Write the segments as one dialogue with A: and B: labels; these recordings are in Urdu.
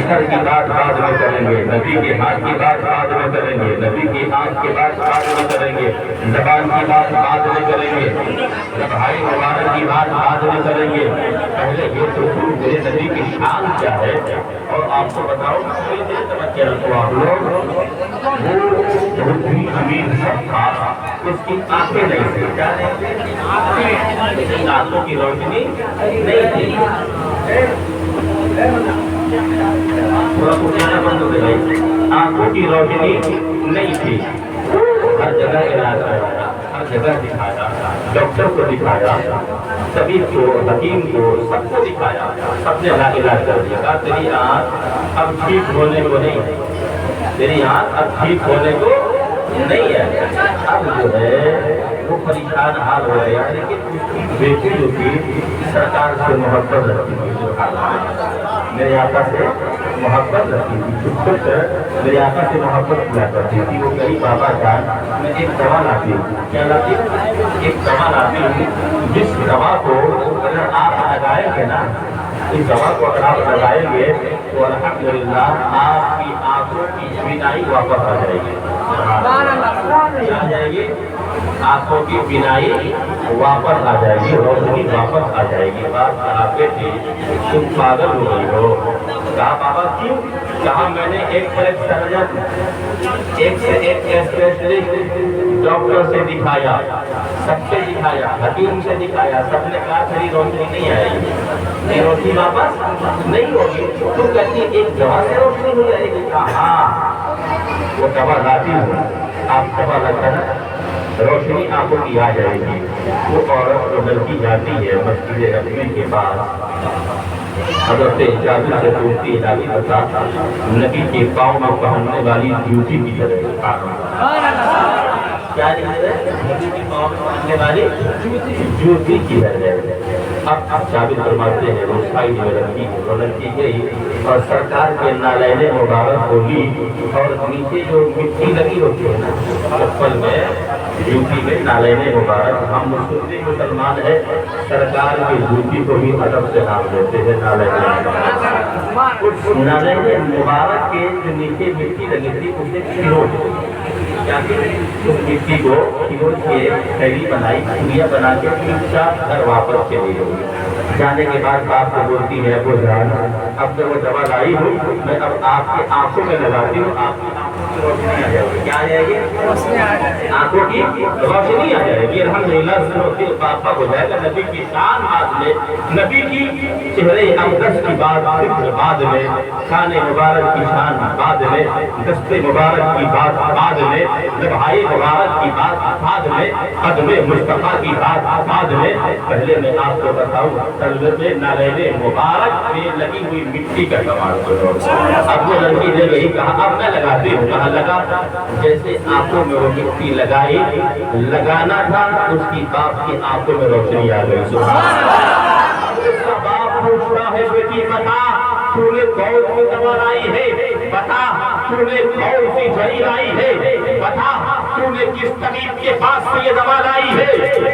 A: سر کی بات بعد میں کریں گے، نبی کے ہاتھ کی بات بعد میں کریں گے، نبی کی آنکھ کی بات بعد میں کریں گے، زبان کی بات بعد میں کریں گے، بھائی مبارک کی بات بعد میں کریں گے۔ پہلے یہ تو میرے نبی کی شان کیا ہے، اور آپ کو بتاؤ آپ لوگ وہ بہت ہی امیر شخص تھا، اس کی آنکھیں نہیں تھی، کیا آنکھوں کی روشنی نہیں تھی، تھوڑا پرانا بند ہو گیا، آنکھوں کی روشنی نہیں تھی، ہر جگہ علاج کرایا، ہر جگہ دکھایا، ڈاکٹر کو دکھایا، طبیب کو، حکیم کو، سب کو دکھایا، سب نے علاج کر دیا، کہا تیری آنکھ اب ٹھیک ہونے کو نہیں ہے، تیری آنکھ اب ٹھیک ہونے کو نہیں ہے۔ اب جو ہے وہ پریشان حال ہو گیا، لیکن اس کی بیٹی جو تھی سرکار سے محبت رکھتی تھی، جو میرے آقا سے محبت رکھتی تھی، خود میرے آقا سے محبت کیا کرتی تھی، وہ کہی بابا جان میں ایک دوا لاتی ہوں، کیا لاتی ہوں؟ ایک دوا لاتی ہوں، جس دوا کو اگر آپ لگائیں گے نا، اس دوا کو اگر آپ لگائیں گے تو الحمدللہ آپ کی آنکھوں کی بینائی واپس آ جائے گی، آ جائے گی، آنکھوں کی بینائی واپس آ جائے گی، روشنی واپس آ جائے گی۔ بات آپ کے تھی تم پاگل ہو گئی ہو، کہا بابا کیوں؟ کہا میں نے ایک سرجن، ایک سے ایک اسپیشلسٹ ڈاکٹر سے دکھایا، سب سے دکھایا، حکیم سے دکھایا، سب نے کہا تیری روشنی نہیں آئے گی، یہ روشنی واپس نہیں ہوگی، تو کہتی ایک دوا سے روشنی ہو جائے گی؟ کہا ہاں وہ دوا لاتی ہوں، آپ دوا لگتا ہے روشنی آنکھوں کی آ جائے گی۔ وہ عورت جو لڑکی جاتی ہے مسجد نبوی کے پاس، حضرت جابر سے پوچھتی ہے نبی بتا نبی کے پاؤں میں پہننے والی جوتی کی ہے، کیا نبی کے پاؤں میں پہننے والی جوتی کی ہے۔ اب جابر فرماتے ہیں وہ سائڈ میں رکھی ہے، وہ لڑکی گئی اور سرکار کے نالین مبارک ہوگی، اور نیچے جو مٹی لگی ہوتی ہے نا چپل میں، جوتی میں نالین مبارک، ہم مسلمان ہیں سرکار کی جوتی کو بھی ادب سے نام دیتے ہیں نالین مبارک، نالین مبارک کے جو نیچے مٹی لگی تھی اسے کھروچ، کیا کہ اس مٹی کو کھروچ کے تھیلی بنائی، پھولیا بنا کے پیچھا گھر واپس چلی گئی۔ جانے کے بعد باپ کو بولتی ہے ابو جان اب جب وہ دوا لائی ہوں میں اب آپ کی آنکھوں میں لگاتی ہوں، آپ کی آنکھوں کی روشنی آ جائے گی، کیا آ جائے گی؟ آنکھوں کی روشنی آ جائے گی، الحمدللہ پاپا ہو جائے گا۔ نبی کی شان بعد میں، نبی کی چہرے اقدس کی بات بعد میں، شان مبارک کی شان بعد میں، دست مبارک کی بات بعد میں، لبھائی مبارک کی بات بعد میں، قدم مصطفیٰ کی بات بعد میں۔ پہلے میں آپ کو بتاؤں تلوے نالین مبارک میں لگی ہوئی مٹی کا کمال کرو۔ اب وہ لڑکی نے یہی کہا اب میں لگاتی ہوں، کہا لگا، جیسے آنکھوں میں وہ مٹی لگائی، لگانا تھا اس کی باپ کی آنکھوں میں روشنی آ گئی، سبحان اللہ۔ اب اس کا باپ پوچھتا ہے بیٹی بتا تو نے کون سی دوا لائی ہے، بتا تو نے کون سی جڑی لائی ہے، بتا تو نے کس طبیب کے پاس سے یہ دوا لائی ہے؟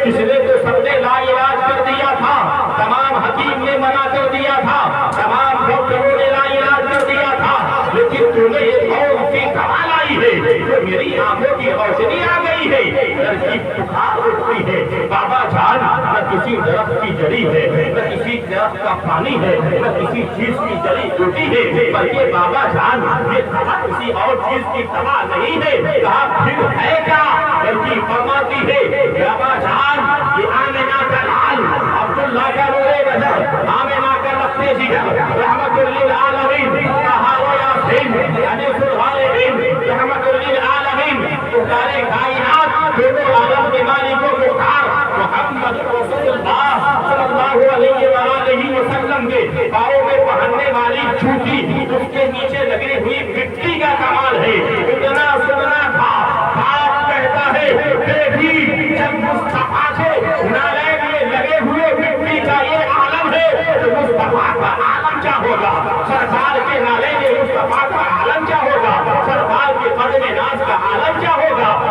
A: اس نے تو سب نے لا علاج کر دیا تھا، تمام حکیم نے منع کر دیا تھا، تمام ڈاکٹروں نے لا علاج کر دیا تھا، لیکن تو نے یہ کون سی دوا لائی ہے جو میری آنکھوں کی روشنی آ گئی ہے؟ لڑکی بخار اٹھتی ہے، بابا جان نہ کسی درخت کی جڑی ہے، نہ کسی درخت کا پانی ہے، نہ کسی چیز کی جڑی بوٹی ہے، بلکہ بابا جان یہ دوا کسی اور چیز کی دوا نہیں ہے۔ کہا پھر ہے کیا؟ لڑکی فرماتی ہے بابا جان یہ آمنہ کا لال عبداللہ کا روئے نظر، آمنہ کا لفظ جگر، رحمت للعالمین، کہا و یاسین انیس الغالبین، رحمت للعالمین، پکارے کائنات، دونوں عالم کے مالک و مختار محمد رسول اللہ صلی اللہ علیہ وآلہ وسلم کے پاؤں میں پہننے والی جوتی، اس کے نیچے لگی ہوئی مٹی کا کمال ہے۔ اتنا سننا تھا، باپ کہتا ہے بیٹی جب مصطفیٰ کے نالین میں لگے ہوئے مٹی کا یہ عالم ہے تو مصطفیٰ کا عالم کیا ہوگا؟ سرکار کے نالین میں مصطفیٰ کا عالم کیا ہوگا؟ سرکار کے قدم ناز کا عالم کیا ہوگا؟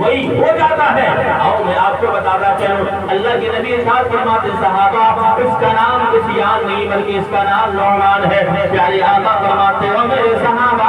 A: وہی ہو جاتا ہے۔ اور میں آپ کو بتاتا چلوں، اللہ کے نبی ارشاد فرماتے صحابہ اس کا نام عصیان نہیں بلکہ اس کا نام نعمان ہے۔ پیارے آقا فرماتے ہو میرے صحابہ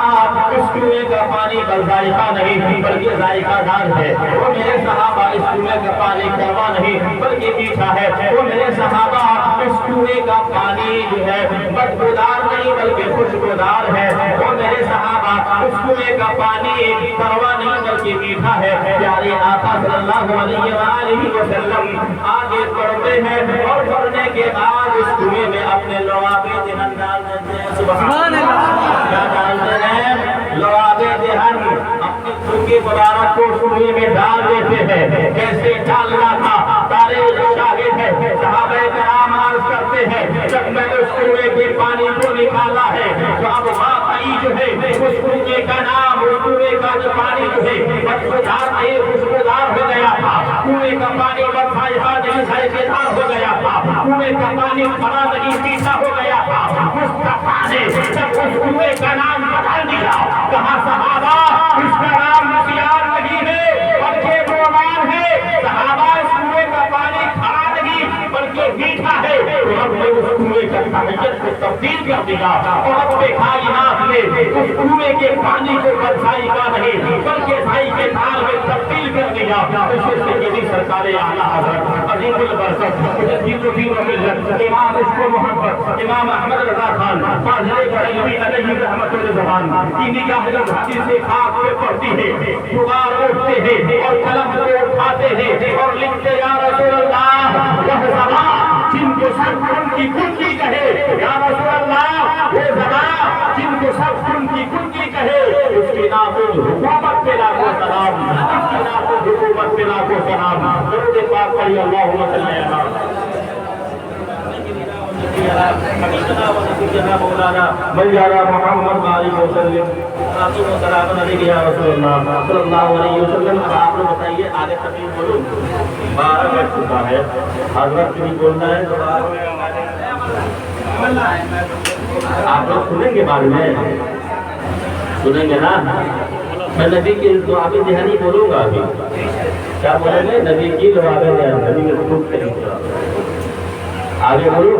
A: اس کنویں کا پانی بس ذائقہ نہیں بلکہ ذائقہ دار ہے۔ وہ میرے صحابہ اس کنویں کا پانی کڑوا نہیں بلکہ میٹھا ہے۔ وہ میرے صحابہ اس کنویں کا پانی جو ہے بدبودار نہیں بلکہ خوشبودار ہے۔ وہ میرے صحابہ اس کنویں کا پانی کڑوا نہیں بلکہ میٹھا ہے۔ پیارے آقا صلی اللہ علیہ وآلہ وسلم آگے بڑھتے ہیں اور بڑھنے کے بعد اس کنویں میں اپنے لعاب دہن ڈال دیتے ہیں۔ سبحان اللہ، کیا ڈالتے ہیں؟ لعاب دہن اپنے تھوکے مبارک کو کنویں میں ڈال دیتے ہیں۔ کیسے ڈالنا تھا تاریخ شاہد ہے۔ صحابہ کرام عرض کرتے ہیں جب میں نے اس کنویں کے پانی کو نکالا ہے تو اب واقعی جو ہے اس کنویں کا نام، اس کنویں کا جو پانی جو ہے بدبودار نہیں خوشبودار ہو گیا تھا۔ کنویں کا پانی بدذائقہ نہیں ذائقےدار ہو گیا تھا۔ کنویں کا پانی کھڑا نہیں میٹھا ہو گیا تھا۔ مصطفیٰ نے جب اس کنویں کا نام بدل دیا، کہا صحابہ اس کا نام عصیان نہیں ہے بلکہ نعمان ہے۔ صحابہ اس کنویں کا پانی کھڑا نہیں بلکہ میٹھا ہے۔ تو ہم نے اس کنویں کا تحیت کو تبدیل کر دیا اور اپنے کائنات میں اس کنویں کے پانی کو بدذائقہ نہیں بلکہ ذائقے دار میں تبدیل کر دیا۔ اسے سیدی سرکار اعلیٰ حضرت عظیم البرکت مجدد الدین و ملت امام عشق و محبت امام احمد رضا خان فاضل بریلوی علیہ رحمت الزمان کی نگاہ جب حدیث سے خاک پہ پڑتی ہے، دوبار اٹھتے ہیں اور قلم کو اٹھاتے ہیں اور لکھتے یا رسول اللہ وہ زبان جن کو سب ان کی کنجی کہے، یا رسول اللہ وہ زبان جن کو سب ان کی کنجی کہے، اس کی نافذ حکومت پہ لاکھوں سلام، اس کی نافذ حکومت پہ لاکھوں سلام۔ درود پاک پڑھی اللہم صلی اللہ حبیبنا و نبینا مولانا مولانا محمد علیہ وسلم و سلام علیہ یا رسول اللہ صلی اللہ علیہ وسلم۔ اب آپ لوگ بتائیے آگے تقریر بولوں، 12 بج چکا ہے، حضرت بھی بولنا ہے تو آپ لوگ سنیں گے بعد میں، سنیں گے نا؟ میں نبی کی لعاب دہن ہی بولوں گا ابھی۔ کیا بولیں گے؟ نبی کی لعاب دہن، نبی کے خود کے لیے آگے بولو۔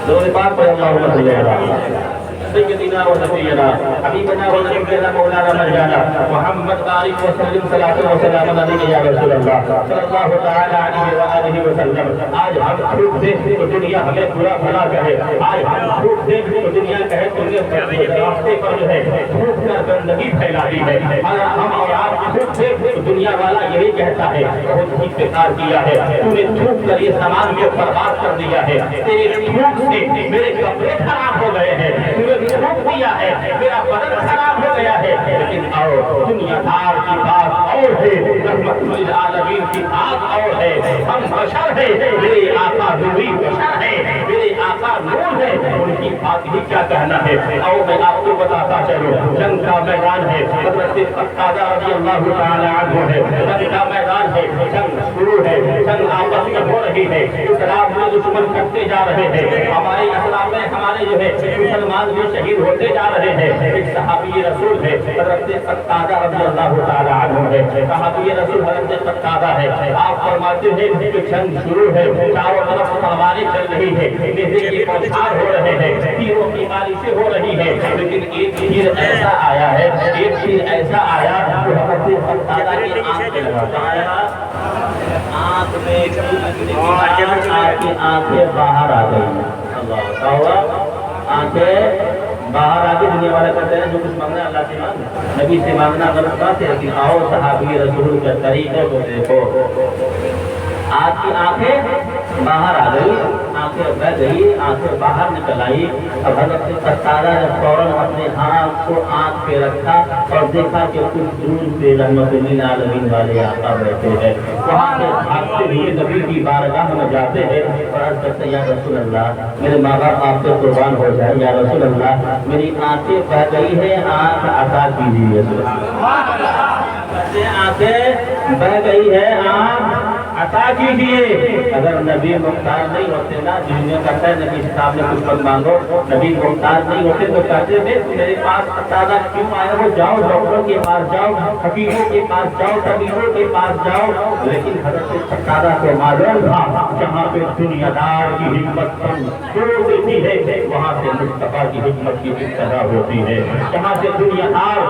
A: درود پاک پڑھ اللہم صلی اللہ سیدنا و نبینا حبیبنا و نبینا مولانا مرجانا محمد علیہ وسلم صلاۃ و سلام علیہ یا رسول اللہ صلی اللہ تعالی علیہ وآلہ وسلم۔ آج ہم خوب دیں تو دنیا ہمیں برا بھلا کہے، آج ہم خوب دیں تو دنیا کہے تمہیں راستے پر جو ہے خوب کر گندگی پھیلائی ہے۔ ہم اور آپ خوب دیں تو دنیا والا یہی کہتا ہے بہت ہی بیکار کیا ہے، تو نے تھوک کر یہ سامان میں برباد کر دیا ہے، تیرے تھوک سے میرے کپڑے خراب ہو گئے ہیں، تھوک دیا ہے میرا بدن خراب ہو گیا ہے۔ لیکن آؤ دنیا دار کی بات اور ہے، رحمت للعالمین کی بات اور ہے۔ ہم بشر ہیں، میرے آقا روحی بشر ہے، میرے آقا نور ہے، ان کی بات ہی کیا کہنا ہے۔ آؤ میں آپ کو بتاتا چلوں، جنگ کا میدان ہے، حضرت قتادہ رضی اللہ تعالی عنہ ہے، جنگ کا میدان ہے، جنگ شروع ہے، جنگ آپس میں ہو رہی ہے، اسلام میں دشمن کرتے جا رہے ہیں، ہمارے اسلام میں ہمارے جو ہے مسلمان بھی شہید ہوتے جا رہے ہیں۔ ایک صحابی رسول ہے حضرت قتادہ رضی اللہ تعالی عنہ ہے، صحابی رسول حضرت قتادہ ہے۔ آپ فرماتے ہیں کہ جنگ شروع ہے، چاروں طرف تلواریں چل رہی ہے، نیزے کی بوچھار ہو رہے ہیں، تیروں کی بارشیں ہو رہی ہے، لیکن ایک تیر ایسا آیا ہے، ایک تیر ایسا آیا جو حضرت قتادہ کی آنکھ میں لگا آیا، آنکھ میں آپ کی آنکھیں باہر آ گئی۔ اللہ آنکھیں باہر آگے دنیا والے کرتے ہیں جو کچھ مانگنا اللہ سے مانگنا، نبی سے مانگنا غلط بات ہے، لیکن آؤ صحابی رسول کے طریقے کو دیکھو۔ آج کی آنکھیں باہر آ گئی، آنکھیں بہ گئی، آنکھیں باہر نکل آئی۔ اب حضرت قتادہ نے فوراً اپنے ہاتھ کو آنکھ پہ رکھا اور دیکھا کہ کچھ دور سے رحمت للعالمین والے آقا بیٹھے ہیں۔ وہاں سے بھاگتے ہوئے نبی کی بارگاہ میں جاتے ہیں اور عرض کرتے ہیں یا رسول اللہ میرے ماں باپ آپ سے قربان ہو جائے، یا رسول اللہ میری آنکھیں بہ گئی ہے، آنکھ عطا کیجیے۔ آنکھیں بہ گئی ہے، آنکھ عطا کیجیے۔ اگر نبی مختار نہیں ہوتے نا، جن میں کہتا ہے نبی صاحب نے کچھ مت مانگو، نبی مختار نہیں ہوتے تو کہتے تھے میرے پاس تازہ کیوں آئے ہو، جاؤ ڈاکٹروں کے پاس جاؤ، حکیموں کے پاس جاؤ، طبیبوں کے پاس جاؤ۔ لیکن حضرت ستارہ کو معلوم تھا جہاں پہ دنیا دار کی ہمت چھوڑ دیتی ہے وہاں سے مصطفیٰ کی حکمت کی ابتدا ہوتی ہے، جہاں سے دنیا دار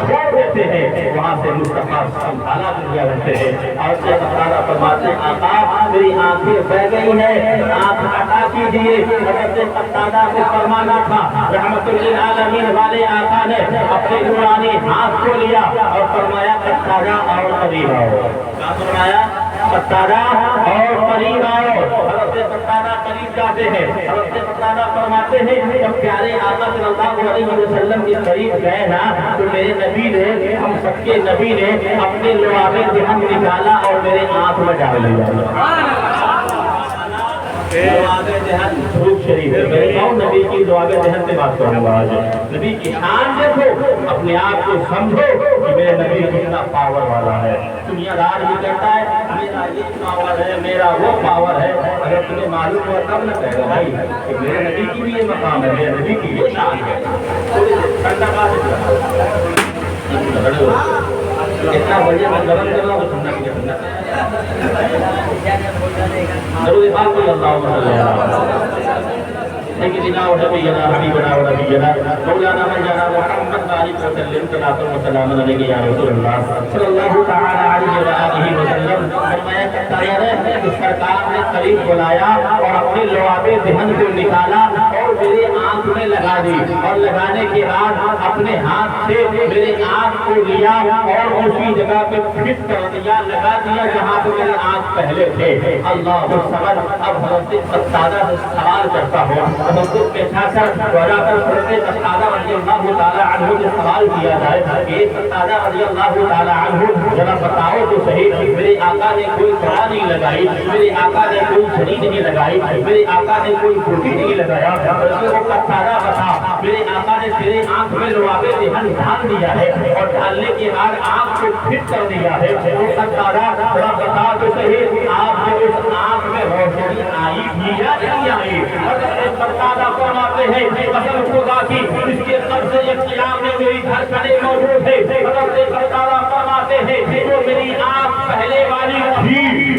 A: چھوڑ دیتے ہیں وہاں سے مصطفیٰ سنبھالا دنیا رہتے ہیں۔ اور یہ ستارہ فرماتے ہیں آقا میری آنکھیں بہ گئی ہیں، آنکھ عطا کیجیے۔ حضرت ستارہ کو فرمانا تھا، رحمت للعالمین والے آقا نے اپنے نورانی ہاتھ کو لیا اور فرمایا ستارہ اور قریب آؤ۔ کیا فرمایا؟ ستارہ اور قریب آؤ۔ حضرت ستارہ قریب جاتے ہیں، حضرت ستارہ فرماتے ہیں جب پیارے آقا صلی اللہ علیہ وسلم کے قریب گئے نا تو میرے نبی نے، ہم سب کے نبی نے اپنے لعاب دہن نکالا اور میرے آنکھ میں ڈال لیا۔ لعاب دہن دھوپ شریف ہے، میں کہوں نبی کی لعاب دہن سے بات کروں گا آج۔ نبی کی شان دیکھو، اپنے آپ کو سمجھو کہ میرے نبی کتنا پاور والا ہے۔ دنیا دار بھی کہتا ہے میرا یہ پاور ہے، میرا وہ پاور ہے، اگر تمہیں معلوم ہوا تب نہ کہے گا بھائی کہ میرے نبی کی بھی یہ مقام ہے، میرے نبی کی یہ شان ہے۔ ٹھنڈا بات اتنا بڑھیا میں گرم کر رہا ہوں ٹھنڈا کیا ٹھنڈا ضرور بات کوئی اللہ سيدنا ونبينا حبيبنا ونبينا مولانا مولانا محمد عليه وسلم صلاة وسلام عليك يا رسول الله صلی اللہ تعالی علیہ وآلہ وسلم۔ فرمایا کرتا ہے کہ سرکار نے قریب بلایا اور اپنے لعاب دہن کو نکالا اور میرے آنکھ میں لگا دی، اور لگانے کے بعد اپنے ہاتھ سے میرے آنکھ کو لیا اور اسی جگہ پہ فٹ کر دیا، لگا دیا جہاں پہ میرے آنکھ پہلے تھے۔ اللہ سمجھ اب حضرت ستارہ سے سوال کرتا ہوں، حضرت پیچھا کر وجہ کر حضرت ستارہ رضی اللہ تعالی عنہ سے سوال کیا جائے کہ ستارہ رضی اللہ تعالی عنہ ذرا بتاؤ تو صحیح، میرے آقا نے کوئی سرا نہیں لگائی، میرے آقا نے کوئی چھڑی نہیں لگائی، میرے آقا نے کوئی بوٹی نہیں لگایا، بلکہ وہ ستارہ بتا میرے آقا نے تیرے آنکھ میں لعاب دہن ڈال دیا ہے اور ڈالنے کے بعد آنکھ کو فٹ کر دیا ہے، وہ ستارہ ذرا بتا تو صحیح آپ نے اس آنکھ میں روشنی آئی بھی یا نہیں آئی؟ ستارہ فرماتے ہیں قسم خدا کی اس کے قبض ایک قیام میں میری دھڑکنیں موجود ہے۔ حضرت ستارہ فرماتے ہیں جو میری آنکھ پہلے والی تھی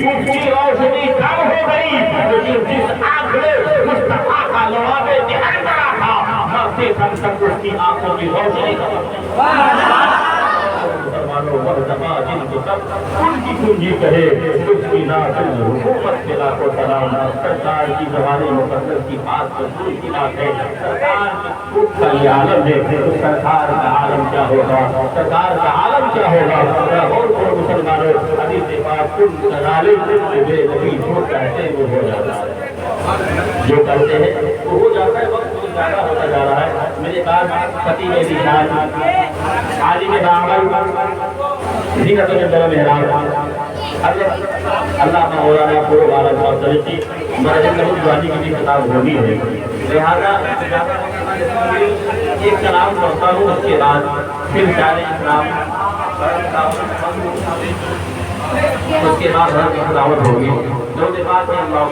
A: اس کی روشنی کم ہو گئی، لیکن جس آنکھ میں مصطفیٰ کا لعاب دہن پڑا تھا مرتے دم تک اس کی آنکھوں کی روشنی جن کو سب ان کی کنجی کہے اس کی ناصر حکومت کے لاکھوں سلام۔ سرکار کی زبان مقدس کی بات رسول کی بات ہے، سرکار کا یہ عالم ہے تو سرکار کا عالم کیا ہوگا، سرکار کا عالم کیا ہوگا۔ اور مسلمانوں حدیث پاک کل ظالم بے نبی جو کہتے ہیں وہ ہو جاتا ہے، جو کرتے ہیں وہ ہو جاتا ہے، وقت بہت زیادہ ہوتا جا رہا ہے۔ میرے پاس پتی میں بھی شان عالم باعمل زینت الجلال محراب اللہ مولانا پورو عالم اور طریقی مرحب نبوانی کی بھی خطاب ہوگی ہے، لہذا ایک کلام پڑھتا ہوں اس کے بعد پھر شاعر اسلام اس کے بعد ہر خداوت ہوگی جو بات ہے اللہ